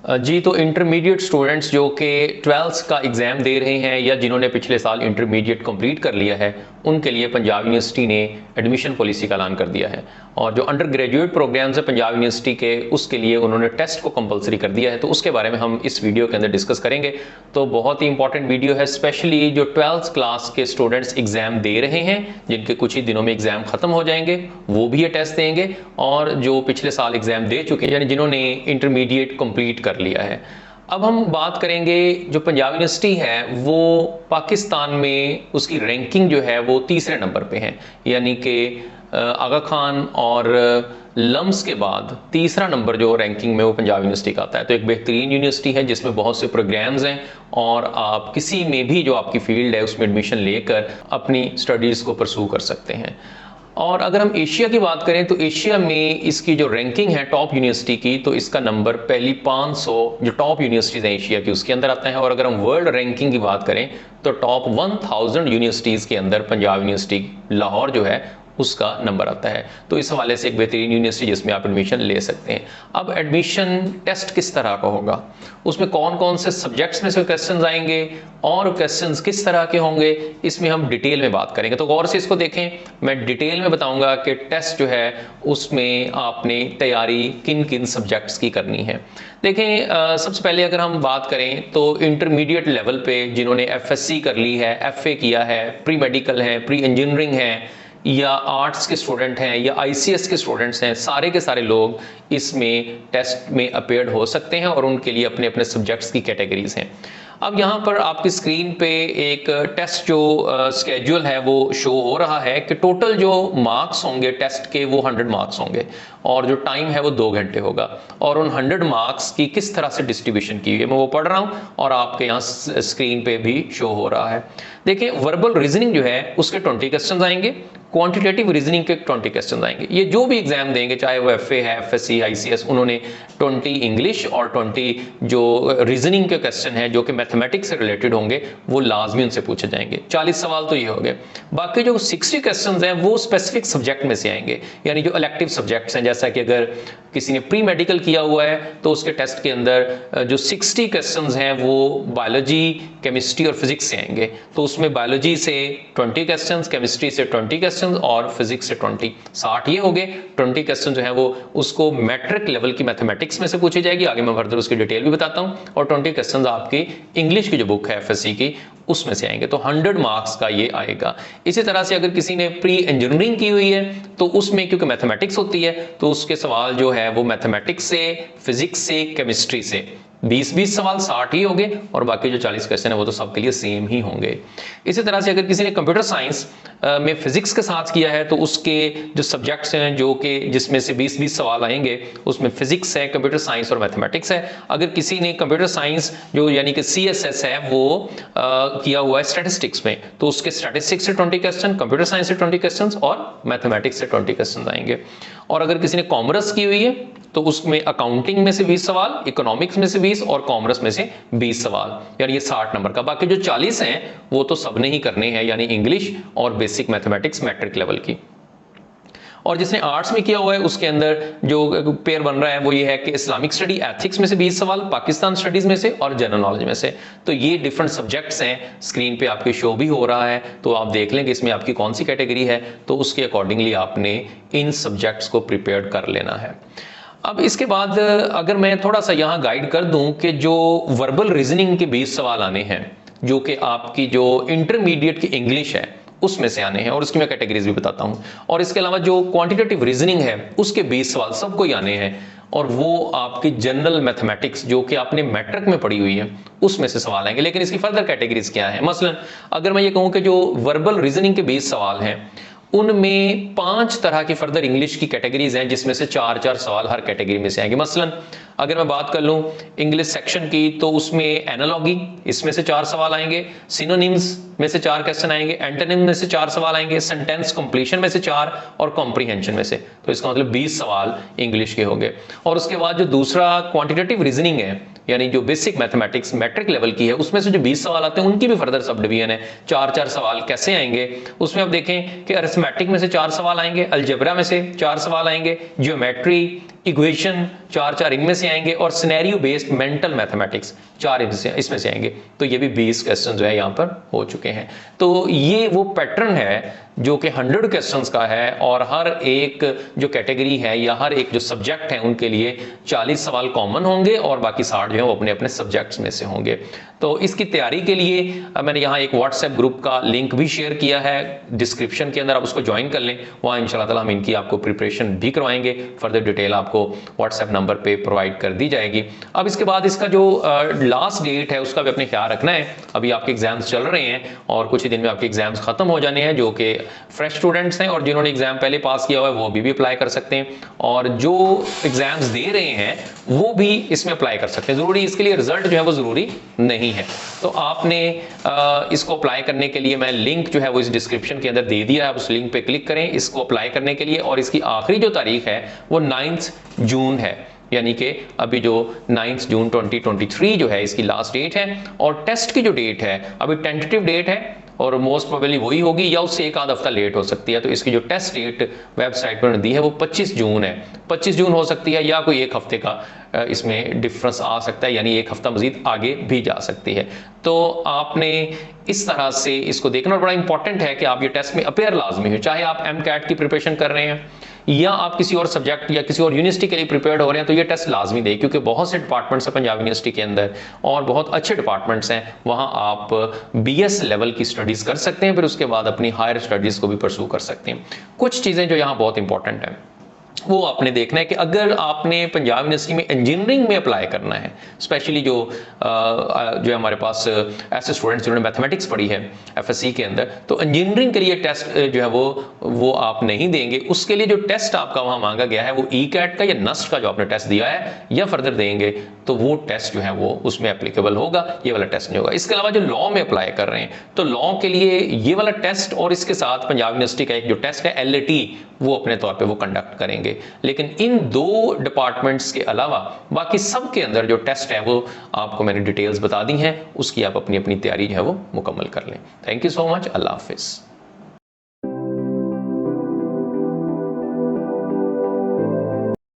जी, तो intermediate students जो कि 12th का एग्ज़ाम दे रहे हैं या जिन्होंने पिछले साल इंटरमीडिएट कंप्लीट कर लिया है, उनके लिए पंजाब यूनिवर्सिटी ने एडमिशन पॉलिसी का ऐलान कर दिया है। और जो अंडर ग्रेजुएट प्रोग्राम्स है पंजाब यूनिवर्सिटी के, उसके लिए उन्होंने टेस्ट को कंपलसरी कर दिया है। तो उसके बारे में हम इस वीडियो के अंदर डिस्कस करेंगे। तो बहुत ही इंपॉर्टेंट वीडियो है, स्पेशली जो 12th क्लास के स्टूडेंट्स एग्ज़ाम दे रहे हैं, जिनके कुछ ही दिनों में एग्ज़ाम ख़त्म हो जाएंगे, वो भी ये टेस्ट देंगे। और जो पिछले साल एग्ज़ाम दे चुके हैं, यानी जिन्होंने इंटरमीडिएट कंप्लीट कर लिया है। अब हम बात करेंगे, जो पंजाब यूनिवर्सिटी है वो पाकिस्तान में उसकी रैंकिंग जो है वो तीसरे नंबर पे है, यानी कि आगा खान और लम्स के बाद तीसरा नंबर जो रैंकिंग में वो पंजाब यूनिवर्सिटी का आता है। तो एक बेहतरीन यूनिवर्सिटी है जिसमें बहुत से प्रोग्राम्स हैं और आप किसी में भी जो आपकी फील्ड है उसमें एडमिशन लेकर अपनी स्टडीज़ को परसू कर सकते हैं। और अगर हम एशिया की बात करें तो एशिया में इसकी जो रैंकिंग है टॉप यूनिवर्सिटी की, तो इसका नंबर पहली 500 जो टॉप यूनिवर्सिटीज़ हैं एशिया की उसके अंदर आता है। और अगर हम वर्ल्ड रैंकिंग की बात करें तो टॉप 1000 यूनिवर्सिटीज़ के अंदर पंजाब यूनिवर्सिटी लाहौर जो है उसका नंबर आता है। तो इस हवाले से एक बेहतरीन यूनिवर्सिटी जिसमें आप एडमिशन ले सकते हैं। अब एडमिशन टेस्ट किस तरह का होगा, उसमें कौन कौन से सब्जेक्ट्स में से क्वेश्चंस आएंगे और क्वेश्चंस किस तरह के होंगे, इसमें हम डिटेल में बात करेंगे। तो गौर से इसको देखें, मैं डिटेल में बताऊंगा कि टेस्ट जो है उसमें आपने तैयारी किन किन सब्जेक्ट्स की करनी है। देखें, सबसे पहले अगर हम बात करें तो इंटरमीडिएट लेवल पे जिन्होंने एफएससी कर ली है, एफए किया है, प्री मेडिकल है, प्री इंजीनियरिंग है, या आर्ट्स के स्टूडेंट हैं या आईसीएस के स्टूडेंट्स हैं, सारे के सारे लोग इसमें टेस्ट में अपेयर्ड हो सकते हैं और उनके लिए अपने अपने सब्जेक्ट्स की कैटेगरीज हैं। अब यहाँ पर आपकी स्क्रीन पे एक टेस्ट जो स्केड्यूल है वो शो हो रहा है कि टोटल जो मार्क्स होंगे टेस्ट के वो 100 मार्क्स होंगे और जो टाइम है वो 2 घंटे होगा। और उन 100 मार्क्स की किस तरह से डिस्ट्रीब्यूशन की हुई है मैं वो पढ़ रहा हूँ और आपके यहाँ स्क्रीन पे भी शो हो रहा है। देखिए, वर्बल रीजनिंग जो है उसके 20 क्वेश्चन आएंगे, क्वांटिटेटिव रीजनिंग के 20 क्वेश्चन आएंगे। ये जो भी एग्जाम देंगे, चाहे वो एफए है, एफएससी, आईसीएस, उन्होंने 20 इंग्लिश और 20 जो रीजनिंग के क्वेश्चन है जो कि मैथमेटिक्स से रिलेटेड होंगे वो लाजमी उनसे पूछे जाएंगे। 40 सवाल तो ये हो गए। बाकी जो 60 क्वेश्चन हैं वो स्पेसिफिक सब्जेक्ट में से आएंगे, यानी जो इलेक्टिव सब्जेक्ट्स हैं। जैसा कि अगर किसी ने प्री मेडिकल किया हुआ है तो उसके टेस्ट के अंदर जो 60 क्वेश्चंस हैं वो बायोलॉजी, केमिस्ट्री और फिजिक्स से आएंगे। तो उसमें बायोलॉजी से 20 क्वेश्चंस, केमिस्ट्री से 20 क्वेश्चंस और फिजिक्स से 20, 60 ये हो गए। 20 क्वेश्चन जो है वो उसको मैट्रिक लेवल की मैथमेटिक्स में से पूछी जाएगी, आगे मैं फर्दर उसकी डिटेल भी बताता हूँ। और 20 क्वेश्चंस आपकी इंग्लिश की जो बुक है एफएससी की उसमें से आएंगे। तो 100 मार्क्स का ये आएगा। इसी तरह से अगर किसी ने प्री इंजीनियरिंग की हुई है तो उसमें क्योंकि मैथमेटिक्स होती है तो उसके सवाल जो है वो मैथमेटिक्स से, फिजिक्स से, केमिस्ट्री से 20-20 सवाल 60 ही होंगे और बाकी जो 40 क्वेश्चन है वो तो सबके लिए सेम ही होंगे। इसी तरह से अगर किसी ने कंप्यूटर साइंस में फिजिक्स के साथ किया है तो उसके जो सब्जेक्ट्स हैं जो कि जिसमें से 20-20 सवाल आएंगे उसमें फिजिक्स है, कंप्यूटर साइंस और मैथमेटिक्स है। अगर किसी ने कंप्यूटर साइंस जो यानी कि सीएसएस है वो किया हुआ है स्टैटिस्टिक्स में तो उसके स्टैटिस्टिक्स से 20 क्वेश्चन, कंप्यूटर साइंस से 20 क्वेश्चन और मैथमेटिक्स से 20 क्वेश्चन आएंगे। और अगर किसी ने कॉमर्स की हुई है तो उसमें अकाउंटिंग में से 20 सवाल, इकोनॉमिक्स में से 20 और कॉमर्स में से 20 सवाल, यानी ये 60 नंबर का। बाकी जो 40 हैं वो तो सबने ही करने हैं, यानी इंग्लिश और बेसिक मैथमेटिक्स मैट्रिक लेवल की। और जिसने आर्ट्स में किया हुआ है उसके अंदर जो पेयर बन रहा है वो ये है कि इस्लामिक स्टडी, एथिक्स में से 20 सवाल, पाकिस्तान स्टडीज में से और जनरल नॉलेज में से। तो ये डिफरेंट सब्जेक्ट्स हैं, स्क्रीन पे आपके शो भी हो रहा है, तो आप देख लेंगे इसमें आपकी कौन सी कैटेगरी है, तो उसके अकॉर्डिंगली आपने इन सब्जेक्ट्स को प्रिपेयर कर लेना है। अब इसके बाद अगर मैं थोड़ा सा यहाँ गाइड कर दूं कि जो वर्बल रीजनिंग के 20 सवाल आने हैं जो कि आपकी जो इंटरमीडिएट की इंग्लिश है उसमें से आने हैं और उसकी मैं कैटेगरीज भी बताता हूं। और इसके अलावा जो क्वांटिटेटिव रीजनिंग है उसके 20 सवाल सबको ही आने हैं और वो आपकी जनरल मैथमेटिक्स जो कि आपने मैट्रिक में पढ़ी हुई है उसमें से सवाल आएंगे। लेकिन इसकी फर्दर कैटेगरीज क्या है, मसलन अगर मैं ये कहूं कि जो वर्बल रीजनिंग के 20 सवाल हैं उनमें 5 तरह की फर्दर इंग्लिश की कैटेगरीज हैं जिसमें से 4-4 सवाल हर कैटेगरी में से आएंगे। मसलन अगर मैं बात कर लूं इंग्लिश सेक्शन की तो उसमें एनालॉगी, इसमें से 4 सवाल आएंगे, सिनोनिम्स में से 4 क्वेश्चन आएंगे, एंटोनिम में से 4 सवाल आएंगे, सेंटेंस कंप्लीशन में से 4 और कॉम्प्रीहेंशन में से। तो इसका मतलब 20 सवाल इंग्लिश के होंगे। और उसके बाद जो दूसरा क्वांटिटेटिव रीजनिंग है यानी जो बेसिक मैथमेटिक्स मैट्रिक लेवल की है उसमें से जो 20 सवाल आते हैं उनकी भी फर्दर सब डिवीजन है। 4-4 सवाल कैसे आएंगे उसमें आप देखें कि अरिथमेटिक में से 4 सवाल आएंगे, अलजेब्रा में से 4 सवाल आएंगे, ज्योमेट्री, इक्वेशन 4 इनमें से आएंगे और सिनेरियो बेस्ड मेंटल मैथमेटिक्स 4 इसमें से आएंगे। तो ये भी 20 क्वेश्चन जो है यहाँ पर हो चुके हैं। तो ये वो पैटर्न है जो कि 100 क्वेश्चंस का है और हर एक जो कैटेगरी है या हर एक जो सब्जेक्ट है उनके लिए 40 सवाल कॉमन होंगे और बाकी 60 जो है वो अपने अपने सब्जेक्ट्स में से होंगे। तो इसकी तैयारी के लिए मैंने यहाँ एक व्हाट्सएप ग्रुप का लिंक भी शेयर किया है डिस्क्रिप्शन के अंदर, आप उसको ज्वाइन कर लें। वहाँ इंशाल्लाह ताला हम इनकी आपको प्रिपरेशन भी करवाएंगे, फर्दर डिटेल आपको व्हाट्सएप नंबर पे प्रोवाइड कर दी जाएगी। अब इसके बाद इसका जो लास्ट डेट है उसका भी अपने ख्याल रखना है। अभी आपके एग्जाम्स चल रहे हैं और कुछ ही दिन में आपके एग्जाम्स खत्म हो जाने हैं। जो कि फ्रेश स्टूडेंट्स हैं और जिन्होंने एग्जाम पहले पास किया हुआ है वो भी अप्लाई कर सकते हैं, और जो एग्जाम्स दे रहे हैं वो भी इसमें अप्लाई कर सकते हैं। जरूरी इसके लिए रिजल्ट जो है वो जरूरी नहीं है। तो आपने इसको अप्लाई करने के लिए मैं लिंक जो है वो इस डिस्क्रिप्शन के अंदर दे दिया है, आप उस लिंक पे क्लिक करें इसको अप्लाई करने के लिए। और इसकी आखिरी जो तारीख है वो 9 जून है, यानी कि अभी जो 9 जून 2023 जो है इसकी लास्ट डेट है। और टेस्ट की जो डेट है अभी टेंटेटिव डेट है और मोस्ट प्रोबेबली वही होगी या उससे एक आध हफ्ता लेट हो सकती है। तो इसकी जो टेस्ट डेट वेबसाइट पर दी है वो 25 जून है। 25 जून हो सकती है या कोई एक हफ्ते का इसमें डिफरेंस आ सकता है, यानी एक हफ्ता मजीद आगे भी जा सकती है। तो आपने इस तरह से इसको देखना। और बड़ा इंपॉर्टेंट है कि आप ये टेस्ट में अपेयर लाजमी हो, चाहे आप MCAT की प्रिपरेशन कर रहे हैं या आप किसी और सब्जेक्ट या किसी और यूनिवर्सिटी के लिए प्रिपेयर्ड हो रहे हैं, तो ये टेस्ट लाजमी दें, क्योंकि बहुत से डिपार्टमेंट्स हैं पंजाब यूनिवर्सिटी के अंदर और बहुत अच्छे डिपार्टमेंट्स हैं। वहाँ आप BS लेवल की स्टडीज़ कर सकते हैं, फिर उसके बाद अपनी हायर स्टडीज़ को भी परसू कर सकते हैं। कुछ चीज़ें जो यहाँ बहुत इंपॉर्टेंट हैं वो आपने देखना है कि अगर आपने पंजाब यूनिवर्सिटी में इंजीनियरिंग में अप्लाई करना है, स्पेशली जो है हमारे पास ऐसे स्टूडेंट्स जिन्होंने मैथमेटिक्स पढ़ी है FSC के अंदर, तो इंजीनियरिंग के लिए टेस्ट जो है वो आप नहीं देंगे। उसके लिए जो टेस्ट आपका वहाँ मांगा गया है वो ECAT का या NUST का जो आपने टेस्ट दिया है या फर्दर देंगे तो वो टेस्ट जो है वो उसमें एप्लीकेबल होगा, ये वाला टेस्ट नहीं होगा। इसके अलावा जो लॉ में अप्लाई कर रहे हैं तो लॉ के लिए ये वाला टेस्ट और इसके साथ पंजाब यूनिवर्सिटी का एक जो टेस्ट है LAT वो अपने तौर पे वो कंडक्ट करेंगे। लेकिन इन 2 डिपार्टमेंट्स के अलावा बाकी सब के अंदर जो टेस्ट है वो आपको मैंने डिटेल्स बता दी हैं, उसकी आप अपनी अपनी तैयारी जो है वो मुकम्मल कर लें। Thank you so much. अल्लाह हाफिज़।